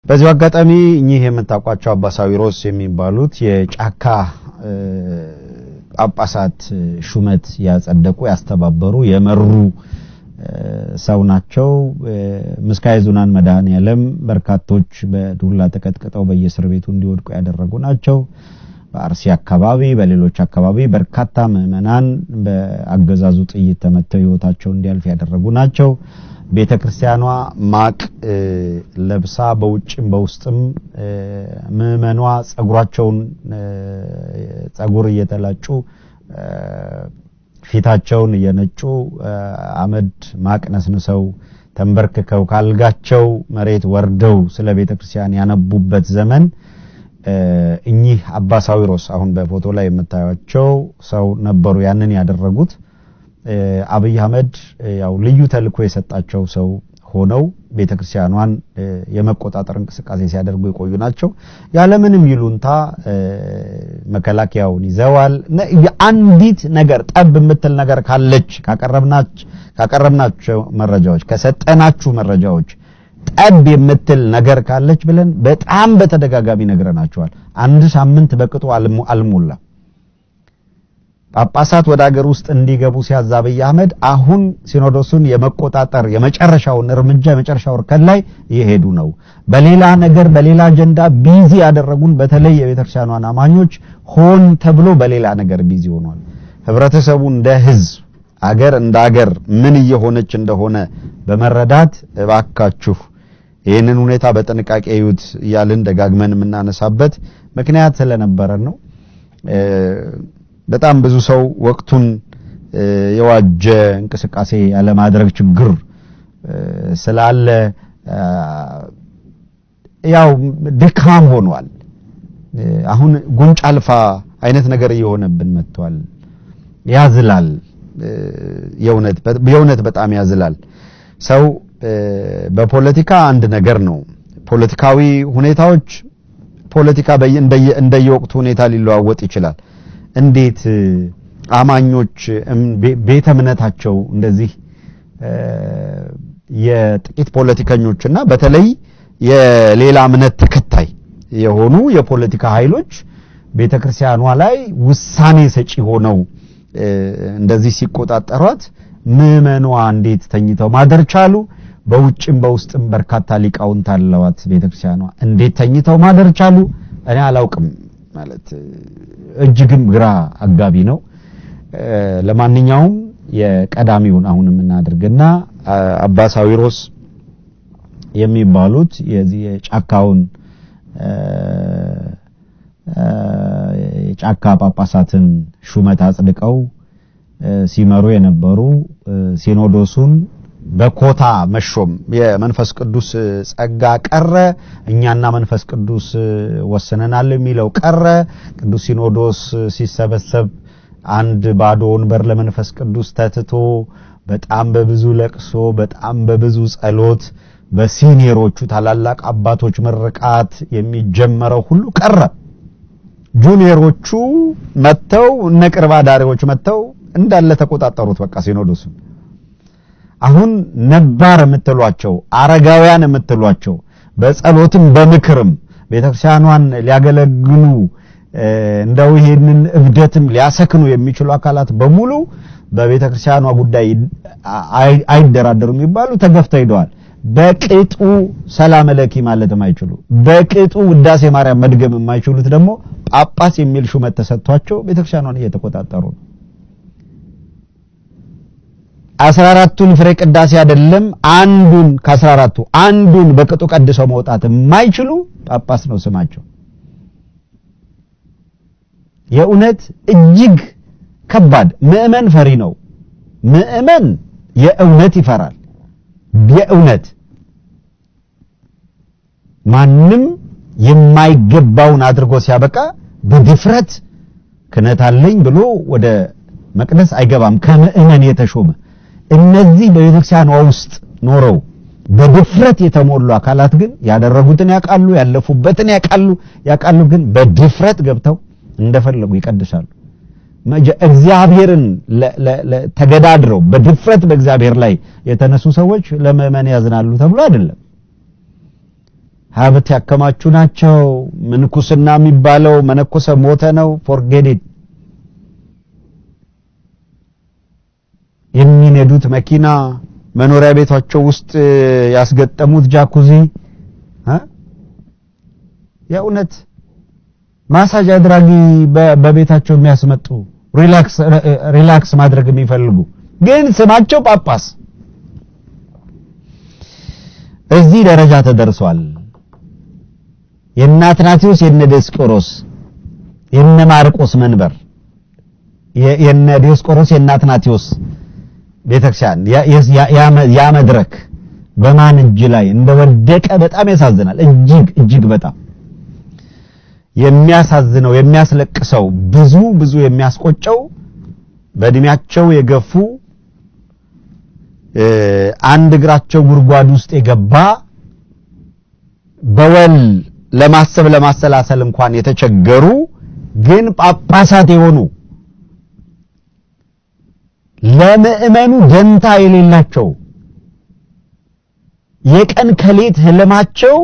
በዚህ አጋጣሚ እኚህ የምታቋቸው አባ ሳዊሮስ የሚባሉት የጫካ ጳጳሳት ሹመት ያጸደቁ ያስተባበሩ የመሩ ሰው ናቸው። ምስካየ ዙናን መድኃኔዓለም በርካቶች በዱላ ተቀጥቅጠው በየእስር ቤቱ እንዲወድቁ ያደረጉ ናቸው። በአርሲ አካባቢ በሌሎች አካባቢ በርካታ ምዕመናን በአገዛዙ ጥይት ተመተው ህይወታቸው እንዲያልፍ ያደረጉ ናቸው። ቤተክርስቲያኗ ማቅ ለብሳ በውጭም በውስጥም ምዕመኗ ጸጉራቸውን ጸጉር እየተላጩ ፊታቸውን እየነጩ አመድ ማቅ ነስንሰው ተንበርክከው ካልጋቸው መሬት ወርደው ስለ ቤተክርስቲያን ያነቡበት ዘመን እኚህ አባ ሳዊሮስ አሁን በፎቶ ላይ የምታዩቸው ሰው ነበሩ ያንን ያደረጉት። አብይ አህመድ ያው ልዩ ተልኮ የሰጣቸው ሰው ሆነው ቤተክርስቲያኗን የመቆጣጠር እንቅስቃሴ ሲያደርጉ የቆዩ ናቸው። ያለምንም ይሉንታ መከላከያውን ይዘዋል። አንዲት ነገር ጠብ የምትል ነገር ካለች ካቀረብናቸው መረጃዎች ከሰጠናችሁ መረጃዎች ጠብ የምትል ነገር ካለች ብለን በጣም በተደጋጋሚ ነግረናቸዋል። አንድ ሳምንት በቅጡ አልሞላ ጳጳሳት ወደ ሀገር ውስጥ እንዲገቡ ሲያዝ አብይ አህመድ አሁን ሲኖዶሱን የመቆጣጠር የመጨረሻውን እርምጃ የመጨረሻው እርከን ላይ ይሄዱ ነው። በሌላ ነገር በሌላ አጀንዳ ቢዚ ያደረጉን በተለይ የቤተክርስቲያኗን አማኞች ሆን ተብሎ በሌላ ነገር ቢዚ ሆኗል። ህብረተሰቡ እንደ ህዝብ አገር እንደ አገር ምን እየሆነች እንደሆነ በመረዳት እባካችሁ ይሄንን ሁኔታ በጥንቃቄ ይዩት ያልን ደጋግመን የምናነሳበት ምክንያት ስለነበረ ነው። በጣም ብዙ ሰው ወቅቱን የዋጀ እንቅስቃሴ ያለ ማድረግ ችግር ስላለ ያው ድካም ሆኗል። አሁን ጉንጭ አልፋ አይነት ነገር እየሆነብን መጥቷል። ያዝላል። የውነት በጣም ያዝላል። ሰው በፖለቲካ አንድ ነገር ነው። ፖለቲካዊ ሁኔታዎች ፖለቲካ እንደየወቅቱ ሁኔታ ሊለዋወጥ ይችላል። እንዴት አማኞች ቤተ እምነታቸው እንደዚህ የጥቂት ፖለቲከኞችና በተለይ የሌላ እምነት ተከታይ የሆኑ የፖለቲካ ኃይሎች ቤተክርስቲያኗ ላይ ውሳኔ ሰጪ ሆነው እንደዚህ ሲቆጣጠሯት ምዕመኗ እንዴት ተኝተው ማደር ቻሉ? በውጭም በውስጥም በርካታ ሊቃውንት አለዋት ቤተክርስቲያኗ እንዴት ተኝተው ማደር ቻሉ? እኔ አላውቅም ማለት እጅግም ግራ አጋቢ ነው። ለማንኛውም የቀዳሚውን አሁንም እናድርግና አባ ሳዊሮስ የሚባሉት የዚህ የጫካውን የጫካ ጳጳሳትን ሹመት አጽድቀው ሲመሩ የነበሩ ሲኖዶሱን በኮታ መሾም የመንፈስ ቅዱስ ጸጋ ቀረ እኛና መንፈስ ቅዱስ ወሰነናል የሚለው ቀረ። ቅዱስ ሲኖዶስ ሲሰበሰብ አንድ ባዶ ወንበር ለመንፈስ ቅዱስ ተትቶ በጣም በብዙ ለቅሶ በጣም በብዙ ጸሎት በሲኒየሮቹ ታላላቅ አባቶች ምርቃት የሚጀመረው ሁሉ ቀረ። ጁኒየሮቹ መተው እነ ቅርባ ዳሪዎች መተው እንዳለ ተቆጣጠሩት በቃ ሲኖዶሱ። አሁን ነባር የምትሏቸው አረጋውያን የምትሏቸው በጸሎትም በምክርም ቤተክርስቲያኗን ሊያገለግሉ እንደው ይሄንን እብደትም ሊያሰክኑ የሚችሉ አካላት በሙሉ በቤተክርስቲያኗ ጉዳይ አይደራደሩም ይባሉ ተገፍተው ሄደዋል። በቅጡ ሰላም ለኪ ማለት የማይችሉ በቅጡ ውዳሴ ማርያም መድገም የማይችሉት ደግሞ ጳጳስ የሚል ሹመት ተሰጥቷቸው ቤተክርስቲያኗን እየተቆጣጠሩ ነው። 14ቱን ፍሬ ቅዳሴ አይደለም አንዱን ከ14ቱ አንዱን በቅጡ ቀድሰው መውጣት የማይችሉ ጳጳስ ነው ስማቸው። የእውነት እጅግ ከባድ ምዕመን ፈሪ ነው። ምዕመን የእውነት ይፈራል። የእውነት ማንም የማይገባውን አድርጎ ሲያበቃ በድፍረት ክህነት አለኝ ብሎ ወደ መቅደስ አይገባም ከምዕመን የተሾመ። እነዚህ በቤተክርስቲያኗ ውስጥ ኖረው በድፍረት የተሞሉ አካላት ግን ያደረጉትን ያቃሉ ያለፉበትን ያቃሉ ግን በድፍረት ገብተው እንደፈለጉ ይቀድሳሉ። እግዚአብሔርን ተገዳድረው በድፍረት በእግዚአብሔር ላይ የተነሱ ሰዎች ለምዕመን ያዝናሉ ተብሎ አይደለም። ሀብት ያከማቹ ናቸው ምንኩስና የሚባለው መነኮሰ ሞተ ነው forget it የሚነዱት መኪና መኖሪያ ቤታቸው ውስጥ ያስገጠሙት ጃኩዚ የእውነት ማሳጅ አድራጊ በቤታቸው የሚያስመጡ ሪላክስ ማድረግ የሚፈልጉ ግን ስማቸው ጳጳስ እዚህ ደረጃ ተደርሷል የናትናቲዮስ የነዲዮስቆሮስ የነማርቆስ መንበር የነዲዮስቆሮስ የናትናቲዮስ ቤተክርስቲያን ያ መድረክ በማን እጅ ላይ እንደወደቀ በጣም ያሳዝናል እጅግ በጣም የሚያሳዝነው የሚያስለቅሰው ብዙ የሚያስቆጨው በእድሜያቸው የገፉ አንድ እግራቸው ጉርጓድ ውስጥ የገባ በወል ለማሰብ ለማሰላሰል እንኳን የተቸገሩ ግን ጳጳሳት የሆኑ ለምእመኑ ደንታ የሌላቸው የቀን ከሌት ህልማቸው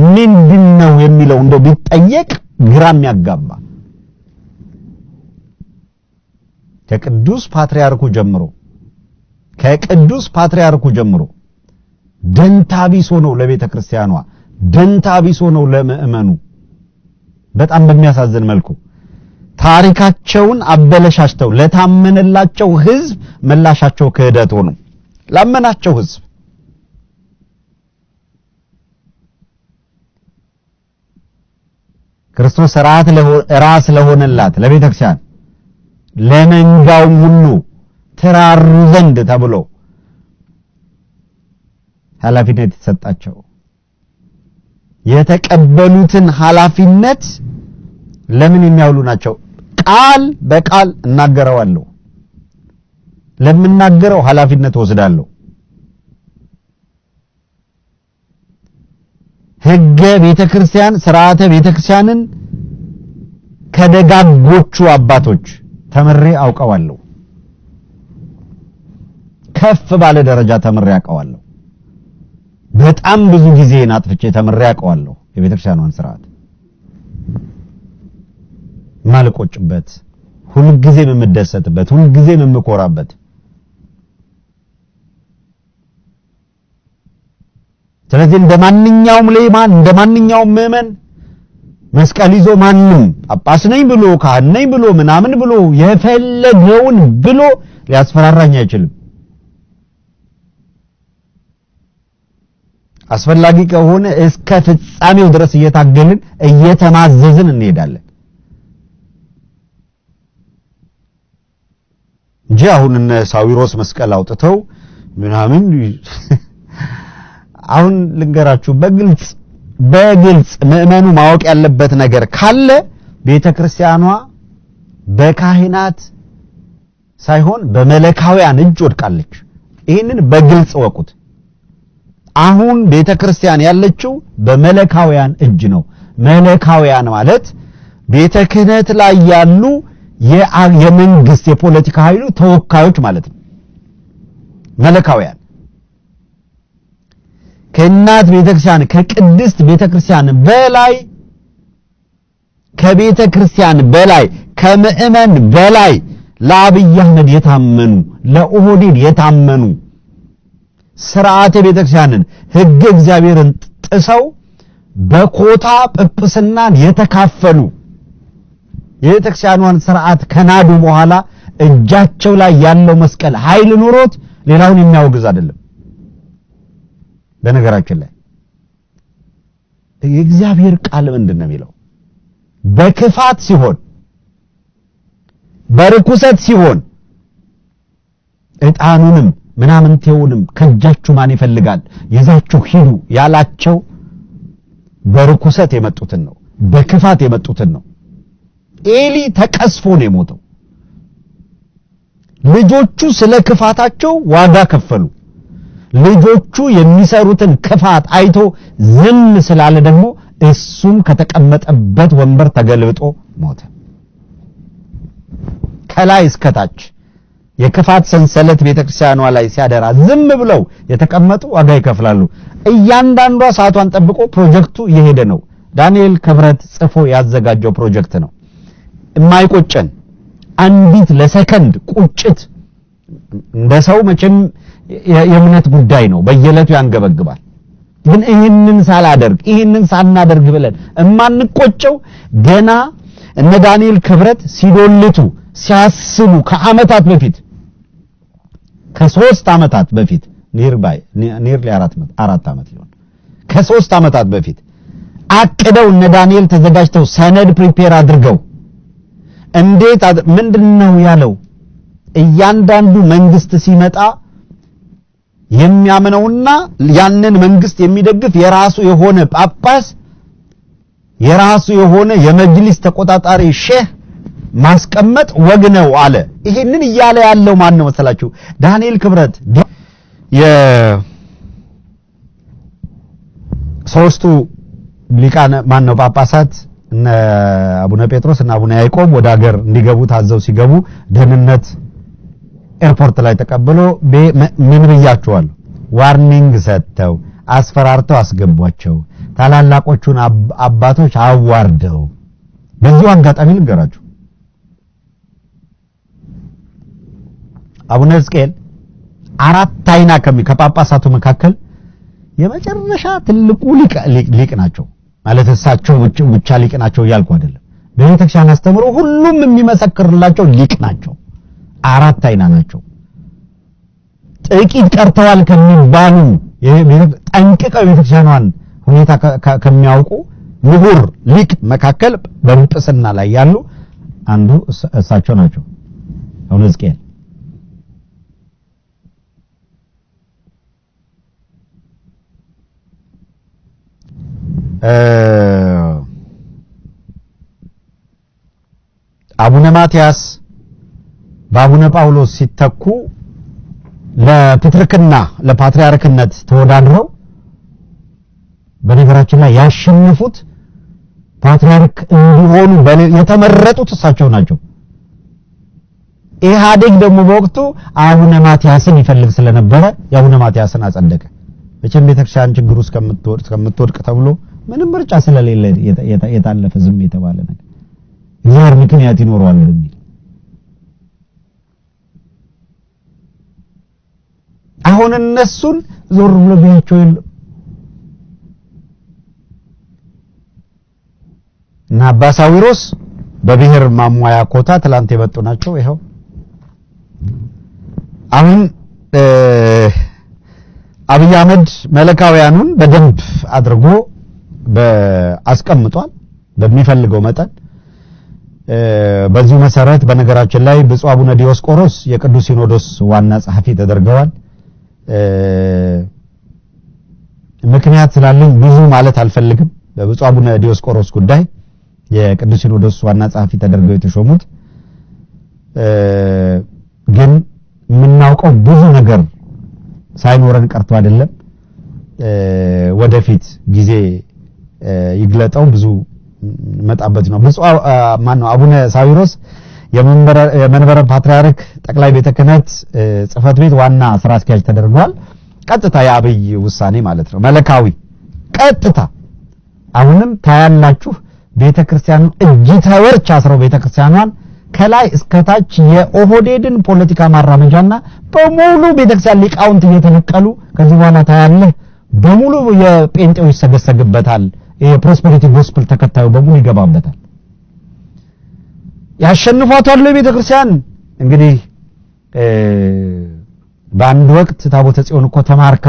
ምንድነው የሚለው እንደው ቢጠየቅ ግራም ያጋባ ከቅዱስ ፓትርያርኩ ጀምሮ ደንታ ቢሶ ነው ለቤተ ክርስቲያኗ ደንታ ቢሶ ነው ለምእመኑ በጣም በሚያሳዝን መልኩ ታሪካቸውን አበለሻሽተው ለታመነላቸው ህዝብ መላሻቸው ክህደት ሆኖ ላመናቸው ህዝብ ክርስቶስ ራስ ለሆነላት ለቤተክርስቲያን ለመንጋው ሁሉ ተራሩ ዘንድ ተብሎ ኃላፊነት ተሰጣቸው የተቀበሉትን ኃላፊነት ለምን የሚያውሉ ናቸው ቃል በቃል እናገረዋለሁ ለምናገረው ኃላፊነት ወስዳለሁ ህገ ቤተክርስቲያን ሥርዓተ ቤተክርስቲያንን ከደጋጎቹ አባቶች ተመሬ አውቀዋለሁ ከፍ ባለ ደረጃ ተመሬ አውቀዋለሁ በጣም ብዙ ጊዜ ናጥፍቼ ተመሬ አውቀዋለሁ የቤተክርስቲያኗን ሥርዓት ማልቆጭበት ሁሉ ጊዜ የምደሰትበት ሁሉ ጊዜ የምኮራበት ስለዚህ እንደማንኛውም ሌማን እንደማንኛውም ምእመን መስቀል ይዞ ማንንም ጳጳስ ነኝ ብሎ ካህን ነኝ ብሎ ምናምን ብሎ የፈለገውን ብሎ ሊያስፈራራኝ አይችልም አስፈላጊ ከሆነ እስከ ፍጻሜው ድረስ እየታገልን እየተማዘዝን እንሄዳለን እንጂ አሁን እነ ሳዊሮስ መስቀል አውጥተው ምናምን አሁን ልንገራችሁ በግልጽ ምእመኑ ማወቅ ያለበት ነገር ካለ ቤተክርስቲያኗ በካህናት ሳይሆን በመለካውያን እጅ ወድቃለች ይሄንን በግልጽ ወቁት አሁን ቤተክርስቲያን ያለችው በመለካውያን እጅ ነው መለካውያን ማለት ቤተክህነት ላይ ያሉ የመንግስት የፖለቲካ ኃይሉ ተወካዮች ማለት ነው መለካውያን ከእናት ቤተክርስቲያን ከቅድስት ቤተክርስቲያን በላይ ከቤተክርስቲያን በላይ ከመእመን በላይ ለአብይ አህመድ የታመኑ ለኦህዴድ የታመኑ ሥርዓተ ቤተክርስቲያንን ሕገ እግዚአብሔርን ጥሰው በኮታ ጵጵስናን የተካፈሉ የቤተክርስቲያኗን ሥርዓት ከናዱ በኋላ እጃቸው ላይ ያለው መስቀል ኃይል ኖሮት ሌላውን የሚያወግዝ አይደለም በነገራችን ላይ የእግዚአብሔር ቃል ምንድነው የሚለው በክፋት ሲሆን በርኩሰት ሲሆን እጣኑንም ምናምንቴውንም ከጃችሁ ማን ይፈልጋል ይዛችሁ ሂዱ ያላቸው በርኩሰት የመጡትን ነው በክፋት የመጡትን ነው ኤሊ ተቀስፎ ነው የሞተው ልጆቹ ስለ ክፋታቸው ዋጋ ከፈሉ ልጆቹ የሚሰሩትን ክፋት አይቶ ዝም ስላለ ደግሞ እሱም ከተቀመጠበት ወንበር ተገልብጦ ሞተ ከላይ እስከታች የክፋት ሰንሰለት ቤተክርስቲያኗ ላይ ሲያደራ ዝም ብለው የተቀመጡ ዋጋ ይከፍላሉ። እያንዳንዷ ሰዓቷን ጠብቆ ፕሮጀክቱ እየሄደ ነው። ዳንኤል ክብረት ጽፎ ያዘጋጀው ፕሮጀክት ነው። የማይቆጨን አንዲት ለሰከንድ ቁጭት እንደሰው መቼም የእምነት ጉዳይ ነው፣ በየለቱ ያንገበግባል። ግን ይህንን ሳናደርግ ብለን እማንቆጨው ገና እነ ዳንኤል ክብረት ሲዶልቱ ሲያስቡ ከአመታት በፊት ከ3 አመታት በፊት ኒርሊ 4 አመት ሊሆን ከ3 አመታት በፊት አቅደው እነ ዳንኤል ተዘጋጅተው ሰነድ ፕሪፔር አድርገው እንዴት ምንድነው ያለው እያንዳንዱ መንግስት ሲመጣ የሚያምነውና ያንን መንግስት የሚደግፍ የራሱ የሆነ ጳጳስ የራሱ የሆነ የመጅሊስ ተቆጣጣሪ ሼህ ማስቀመጥ ወግ ነው አለ። ይሄንን እያለ ያለው ማን ነው መሰላችሁ? ዳንኤል ክብረት። የሶስቱ ሊቃነ ማን ነው ጳጳሳት እነ አቡነ ጴጥሮስ እና አቡነ ያዕቆብ ወደ ሀገር እንዲገቡ ታዘው ሲገቡ ደህንነት ኤርፖርት ላይ ተቀብሎ ምን ብያቸዋል? ዋርኒንግ ሰጥተው አስፈራርተው አስገቧቸው። ታላላቆቹን አባቶች አዋርደው። በዚሁ አጋጣሚ ልንገራችሁ አቡነ ሕዝቅኤል 4 አይና ከጳጳሳቱ መካከል የመጨረሻ ትልቁ ሊቅ ናቸው። ማለት እሳቸው ብቻ ሊቅ ናቸው ያልኩ አይደለም። በቤተክርስቲያን አስተምሮ ሁሉም የሚመሰክርላቸው ሊቅ ናቸው። 4 አይና ናቸው። ጥቂት ቀርተዋል ከሚባሉ ጠንቅቀው ቤተክርስቲያኗን ሁኔታ ከሚያውቁ ምሁር ሊቅ መካከል በጵጵስና ላይ ያሉ አንዱ እሳቸው ናቸው አቡነ ሕዝቅኤል። አቡነ ማቲያስ በአቡነ ጳውሎስ ሲተኩ ለፕትርክና ለፓትርያርክነት ተወዳድረው በነገራችን ላይ ያሸነፉት ፓትርያርክ እንዲሆኑ የተመረጡት እሳቸው ናቸው። ኢህአዴግ ደግሞ በወቅቱ አቡነ ማቲያስን ይፈልግ ስለነበረ የአቡነ ማቲያስን አጸደቀ። መቼም ቤተክርስቲያን ችግር ውስጥ ከምትወድቅ ተብሎ ምንም ምርጫ ስለሌለ የታለፈ ዝም የተባለ ነገር እግዚአብሔር ምክንያት ይኖረዋል በሚል አሁን እነሱን ዞር ብሎ ቢያቸው እና አባ ሳዊሮስ በብሔር ማሟያ ኮታ ትላንት የመጡ ናቸው። ይሄው አሁን አብይ አህመድ መለካውያኑን በደንብ አድርጎ አስቀምጧል በሚፈልገው መጠን። በዚሁ መሰረት በነገራችን ላይ ብፁዕ አቡነ ዲዮስቆሮስ የቅዱስ ሲኖዶስ ዋና ጸሐፊ ተደርገዋል። ምክንያት ስላለኝ ብዙ ማለት አልፈልግም። በብፁዕ አቡነ ዲዮስቆሮስ ጉዳይ የቅዱስ ሲኖዶስ ዋና ጸሐፊ ተደርገው የተሾሙት ግን ምናውቀው ብዙ ነገር ሳይኖረን ቀርቶ አይደለም። ወደፊት ጊዜ ይግለጠው ብዙ መጣበት ነው። ብፁዕ አቡነ ሳዊሮስ የመንበረ ፓትርያርክ ጠቅላይ ቤተ ክህነት ጽሕፈት ቤት ዋና ስራ አስኪያጅ ተደርገዋል። ቀጥታ የአብይ ውሳኔ ማለት ነው፣ መለካዊ ቀጥታ። አሁንም ታያላችሁ ቤተክርስቲያኑ እጅ ተወርች አስረው ቤተክርስቲያኗን ከላይ እስከታች የኦህዴድን ፖለቲካ ማራመጃና በሙሉ ቤተክርስቲያን ሊቃውንት እየተነቀሉ ከዚህ በኋላ ታያለህ በሙሉ የጴንጤው ይሰገሰግበታል። የፕሮስፐሪቲ ጎስፕል ተከታዩ በሙሉ ይገባበታል። ያሸንፏታል ቤተክርስቲያን። እንግዲህ በአንድ ወቅት ታቦተ ጽዮን እኮ ተማርካ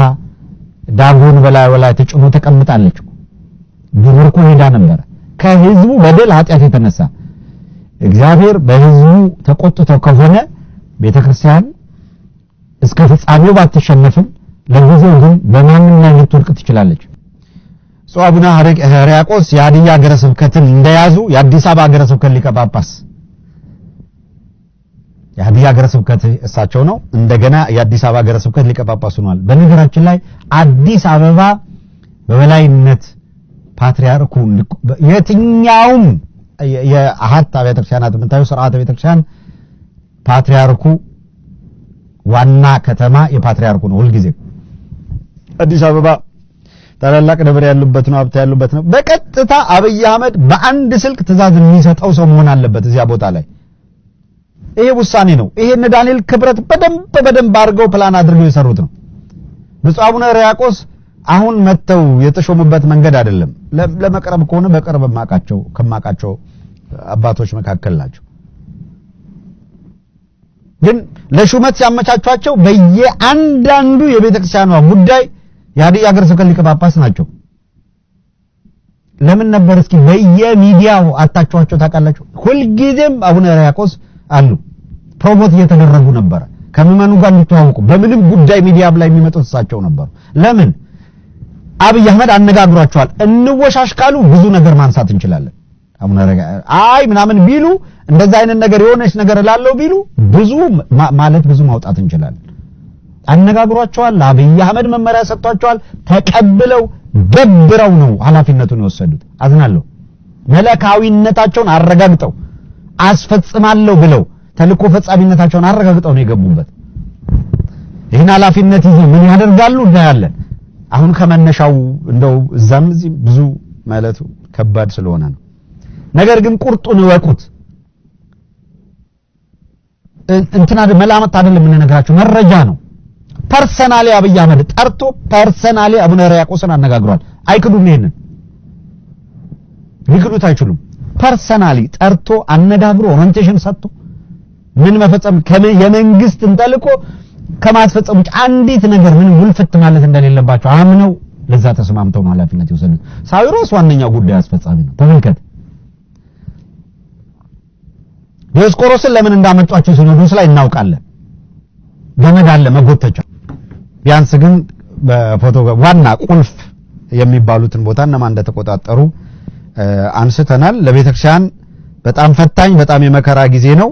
ዳጎን በላይ ተጭኖ ተቀምጣለች። ግብርኩ ሄዳ ነበር ከህዝቡ በደል ኃጢአት የተነሳ። እግዚአብሔር በህዝቡ ተቆጥተው ከሆነ ቤተክርስቲያን እስከ ፍጻሜው ባትሸነፍም ለጊዜው ግን በማንም ላይ ልትወድቅ ትችላለች። አቡነ ሕርያቆስ የሀዲያ ሀገረ ስብከትን እንደያዙ የአዲስ አበባ ሀገረ ስብከት ሊቀ ጳጳስ የሀዲያ ሀገረ ስብከት እሳቸው ነው። እንደገና የአዲስ አበባ ሀገረ ስብከት ሊቀ ጳጳስ ሆኗል። በነገራችን ላይ አዲስ አበባ በበላይነት ፓትርያርኩ የትኛውም የአሃት አብያተ ክርስቲያናት የምታዩ ሥርዓተ ቤተክርስቲያን ፓትርያርኩ ዋና ከተማ የፓትሪያርኩ ነው ሁልጊዜ አዲስ አበባ ታላላቅ ነበር ያሉበት ነው ሀብት ያሉበት ነው በቀጥታ አብይ አህመድ በአንድ ስልክ ትእዛዝ የሚሰጠው ሰው መሆን አለበት እዚያ ቦታ ላይ ይሄ ውሳኔ ነው ይሄን ዳንኤል ክብረት በደንብ አድርገው ፕላን አድርገው የሰሩት ነው ብፁዕ አቡነ ሕርያቆስ አሁን መተው የተሾሙበት መንገድ አይደለም ለመቅረብ ከሆነ በቅርብ ከማቃቸው አባቶች መካከል ናቸው ግን ለሹመት ሲያመቻቿቸው በየአንዳንዱ የቤተክርስቲያኗ ጉዳይ የሀዲያ ሀገረ ስብከት ሊቀ ጳጳስ ናቸው ለምን ነበር እስኪ በየሚዲያው አታቻቸው ታውቃላችሁ ሁልጊዜም አቡነ ሕርያቆስ አሉ ፕሮሞት እየተደረጉ ነበር ከመመኑ ጋር እንተዋወቁ በምንም ጉዳይ ሚዲያ ላይ የሚመጡት እሳቸው ነበር ለምን አብይ አህመድ አነጋግሯቸዋል እንወሻሽ ካሉ ብዙ ነገር ማንሳት እንችላለን አቡነ ሕርያቆስ አይ ምናምን ቢሉ እንደዛ አይነት ነገር የሆነች ነገር ላለው ቢሉ ብዙ ማለት ብዙ ማውጣት እንችላለን አነጋግሯቸዋል አብይ አህመድ መመሪያ ሰጥቷቸዋል ተቀብለው ገብረው ነው ኃላፊነቱን የወሰዱት አዝናለሁ መለካዊነታቸውን አረጋግጠው አስፈጽማለሁ ብለው ተልኮ ፈጻሚነታቸውን አረጋግጠው ነው የገቡበት ይሄን ኃላፊነት ይዘው ምን ያደርጋሉ እንዳያለን አሁን ከመነሻው እንደው እዛም እዚህ ብዙ ማለቱ ከባድ ስለሆነ ነው ነገር ግን ቁርጡን ወቁት እንትና መላመት አይደለም የምንነግራችሁ መረጃ ነው ፐርሰናሊ አብይ አህመድ ጠርቶ ፐርሰናሊ አቡነ ሕርያቆስን አነጋግሯል አይክዱም ይሄንን ሊክዱት አይችሉም ፐርሰናሊ ጠርቶ አነጋግሮ ኦሪንቴሽን ሰጥቶ ምን መፈጸም የመንግስት እንጠልቆ ከማስፈጸም አንዲት ነገር ምን ውልፍት ማለት እንደሌለባቸው አምነው ለዛ ተስማምተው ነው ኃላፊነት የወሰዱት ሳይሮስ ዋነኛው ጉዳይ አስፈጻሚ ነው ተመልከት ዲዮስቆሮስን ለምን እንዳመጣቸው ሲኖዶስ ላይ እናውቃለን ገመድ አለ መጎተቻ ቢያንስ ግን በፎቶ ዋና ቁልፍ የሚባሉትን ቦታ እነማን እንደተቆጣጠሩ አንስተናል ለቤተክርስቲያን በጣም ፈታኝ በጣም የመከራ ጊዜ ነው